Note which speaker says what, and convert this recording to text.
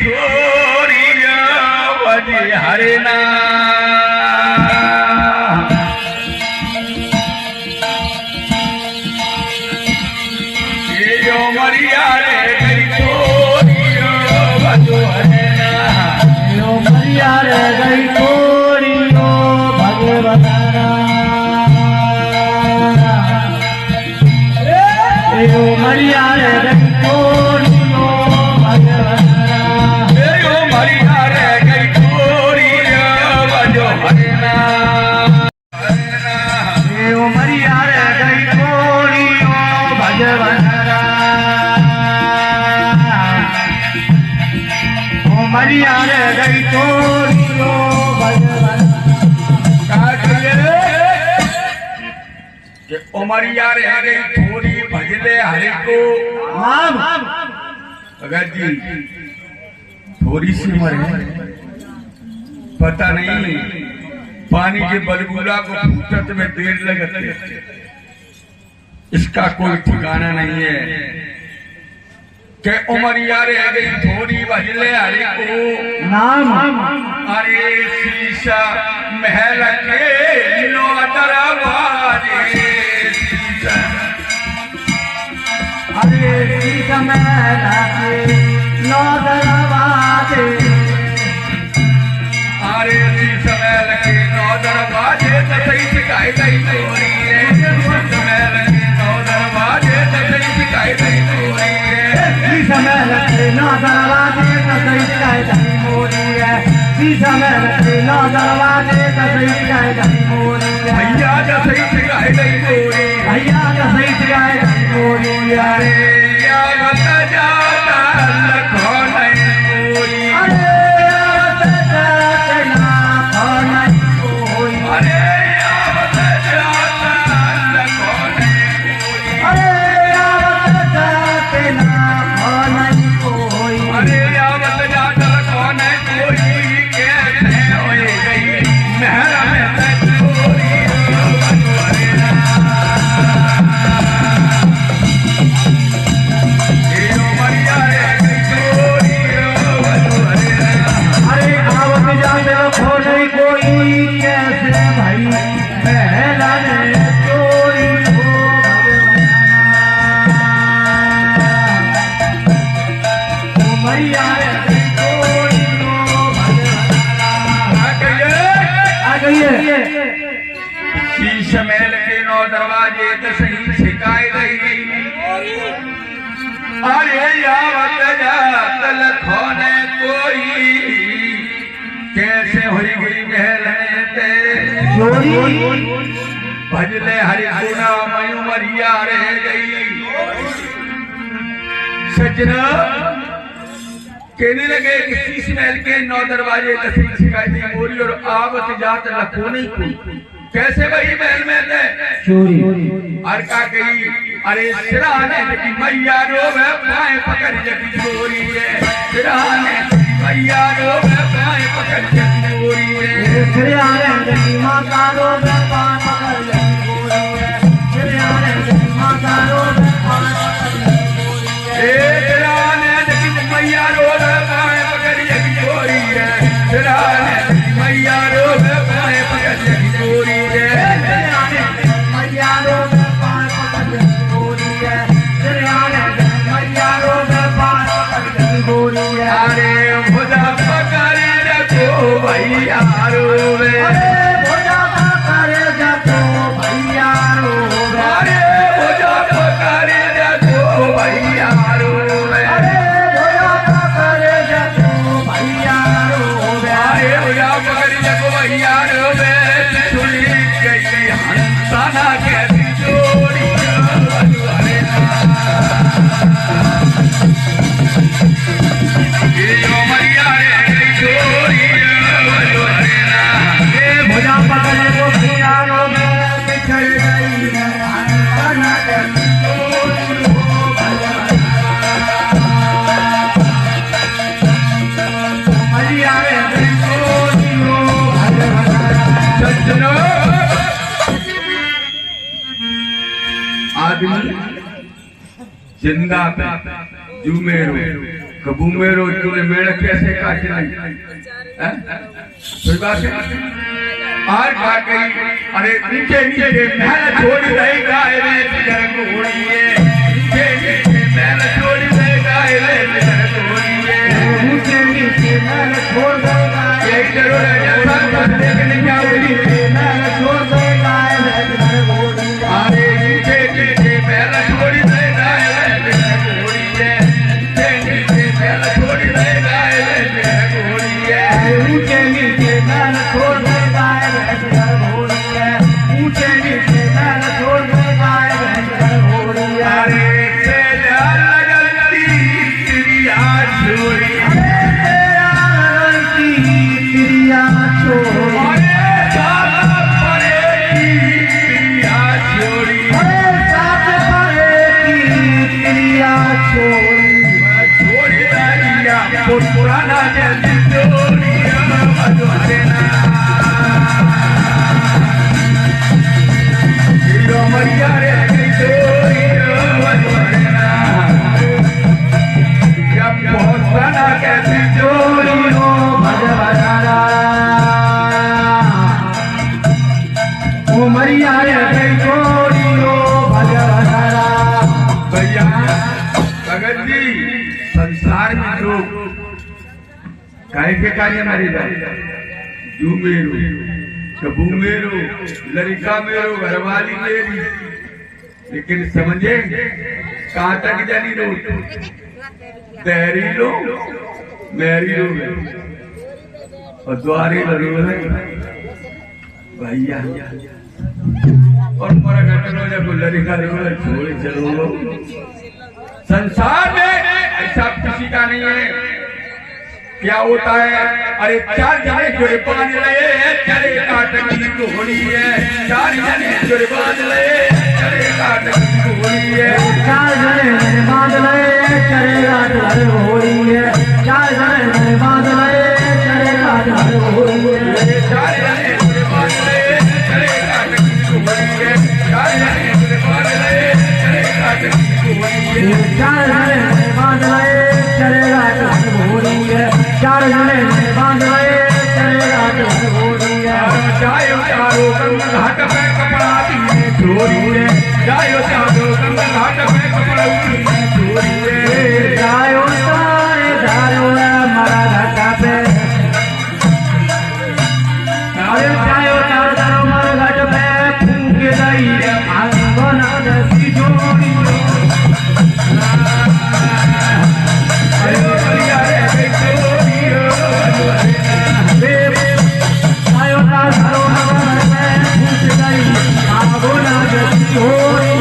Speaker 1: थोड़ी बजी हरे ना ये मरिया रे गई थोड़ी बजो हरे ना
Speaker 2: यो मरिया रे गई थोड़ी भगवतारा यो मरिया रे गई थोड़ी भगवतारा
Speaker 1: यो मरिया रे गई थोड़ी बजो हरे ना
Speaker 2: यो मरिया रे गई थोड़ी भगवतारा ओ मरिया रे गई थोड़ी भगवतारा
Speaker 1: उमरिया रे हरे थोड़ी भजले हरे को
Speaker 2: नाम
Speaker 1: अगर जी थोड़ी सी उम्र है पता नहीं पानी के बलबूला को फूटत में देर लगती है इसका कोई ठिकाना नहीं है के उमरिया रे गई थोड़ी भजले हरे को
Speaker 2: नाम
Speaker 1: अरे शीशा महल के लो दरवाजे
Speaker 2: अरे शीश महल के लो दरवाजे
Speaker 1: अरे शीश महल के नो दरवाजे तसई सिखाई गई थोड़ी है शीश महल के नो दरवाजे तसई सिखाई गई थोड़ी है
Speaker 2: शीश महल के नो दरवाजे तसई सिखाई गई मोरी है शीश महल के नो दरवाजे तसई सिखाई गई मोरी है
Speaker 1: भैया तसई सिखाई गई मोरी
Speaker 2: भैया तसई सिखाई गई मोरी
Speaker 1: अरे या मत जाता लखो नहीं मोरी
Speaker 2: अरे आवत जाते ना नहीं कोई
Speaker 1: अरे या मत जाता लखो नहीं मोरी
Speaker 2: अरे आवत जाते ना नहीं कोई
Speaker 1: अरे या मत जाता लखो नहीं कोई कैसे हो गई मेहरा में थोड़ी
Speaker 2: अरे आवत जाते रखो नहीं कोई कैसे भाई पहला ने चोरी हो मैया चोरी हो आ गई है
Speaker 1: शीश महल के नौ दरवाजे तो सही सिखाई गई अरे यावत जात लखोने कोई कैसे हुई हुई महल ते
Speaker 2: चोरी
Speaker 1: भजले हरि गुना मयू मरिया रह गई सजना कहने लगे कि शीश महल के नौ दरवाजे तो सही सिखाई गई मोरी और आवत जात लखोने कोई कैसे भाई महल में थे
Speaker 2: चोरी
Speaker 1: और का कही अरे सिराने की मैया रोवे पाए पकड़ जगी चोरी है सिराने की मैया रोवे पाए पकड़ जगी चोरी है
Speaker 2: श्री आनंद की माता रो पान पकड़ लगी गोरी है श्री आनंद की माता रो पान पकड़ लगी गोरी है
Speaker 1: सिराने की मैया रोवे पाए पकड़ जगी चोरी है सिराने की मैया रोवे पाए पकड़ जगी चोरी है
Speaker 2: मैया रो पान पकड़ लगी गोरी है श्री आनंद मैया रो पान पकड़ लगी गोरी है
Speaker 1: अरे खुदा पकड़ जगो भैया रोवे
Speaker 2: अरे भोजा करे जको भैया रो
Speaker 1: अरे खुदा पकड़ जगो भैया रोवे
Speaker 2: अरे भोजा करे जको भैया रो
Speaker 1: अरे खुदा पकड़ जगो भैया रोवे सुनी गई हंसाना के जोड़ी अरे ये मरिया रे जोड़ी
Speaker 2: भोजा पकड़े को भैया रो बिछड़ गई अंतना भैया रे जोड़ी हो
Speaker 1: सज्जनों आदमी जिंदा पे जुमेरो कबू मेरो तूने मेड़ कैसे काट लाई कोई बात है आज काट गई अरे नीचे नीचे महल छोड़ देगा रे जिधर घोड़िए नीचे नीचे महल छोड़ देगा रे जिधर घोड़िए
Speaker 2: नीचे नीचे महल छोड़ देगा
Speaker 1: यही जरूर है सब देखने क्या हुई
Speaker 2: महल छोड़ देगा रे जिधर घोड़िए
Speaker 1: अरे नीचे नीचे महल छोड़ देगा रे जिधर घोड़िए नीचे नीचे महल छोड़ देगा रे जिधर घोड़िए
Speaker 2: ऊंचे नीचे महल छोड़ देगा रे जिधर घोड़िए ऊंचे नीचे महल छोड़ देगा रे जिधर घोड़िए
Speaker 1: अरे तेरा लगती चिड़िया छोड़ी
Speaker 2: चिड़िया छोड़ी
Speaker 1: अरे साथ पड़ेगी चिड़िया छोड़ी
Speaker 2: अरे साथ पड़ेगी चिड़िया छोड़ी
Speaker 1: छोड़ी दारिया पुराना जल्दी छोड़िया मधुरेना हीरो मरिया रे छोड़िया मधुरेना जब पहुंचना कैसे
Speaker 2: छोड़ी हो भजबधारा ओ मरिया रे छोड़ी हो भजबधारा
Speaker 1: भैया भगत जी संसार में लोग काहे के कार्य मारे जाए तू मेरो कबू मेरो लड़का मेरो घरवाली मेरी लेकिन समझे कहाँ तक जानी रो तेरी लो मेरी लो और द्वारे लो भैया और मोरा घटना जब लड़का रो छोड़े चलो लो संसार में ऐसा किसी का नहीं है क्या होता है अरे चार जने जोड़े बांध रहे चले काट की घोड़ी है चार जने जोड़े बांध रहे चले काट की घोड़ी है
Speaker 2: चार जने बांध ले चलेगा घर होली है चार जने बांध ले चलेगा घर होली है
Speaker 1: चार जने जोड़े बांध रहे चले काट की घोड़ी है चार जने जोड़े बांध रहे चले काट की घोड़ी है
Speaker 2: चार जने बांध ले चलेगा घर होली है चार जने बांध ले चलेगा घर होली है
Speaker 1: जायो चारो गंगा घाट पे कपड़ा दिए चोरी है जायो चारो गंगा घाट पे कपड़ा दिए चोरी है
Speaker 2: जायो तारे जायो मरा घाटा पे अरे जायो तारे जायो मरा घाट पे फूंक दई आंगन दसी जोड़ी
Speaker 1: अरे बलिया रे चोरी
Speaker 2: जायो तारे जायो मरा घाट पे फूंक दई आंगन दसी जोड़ी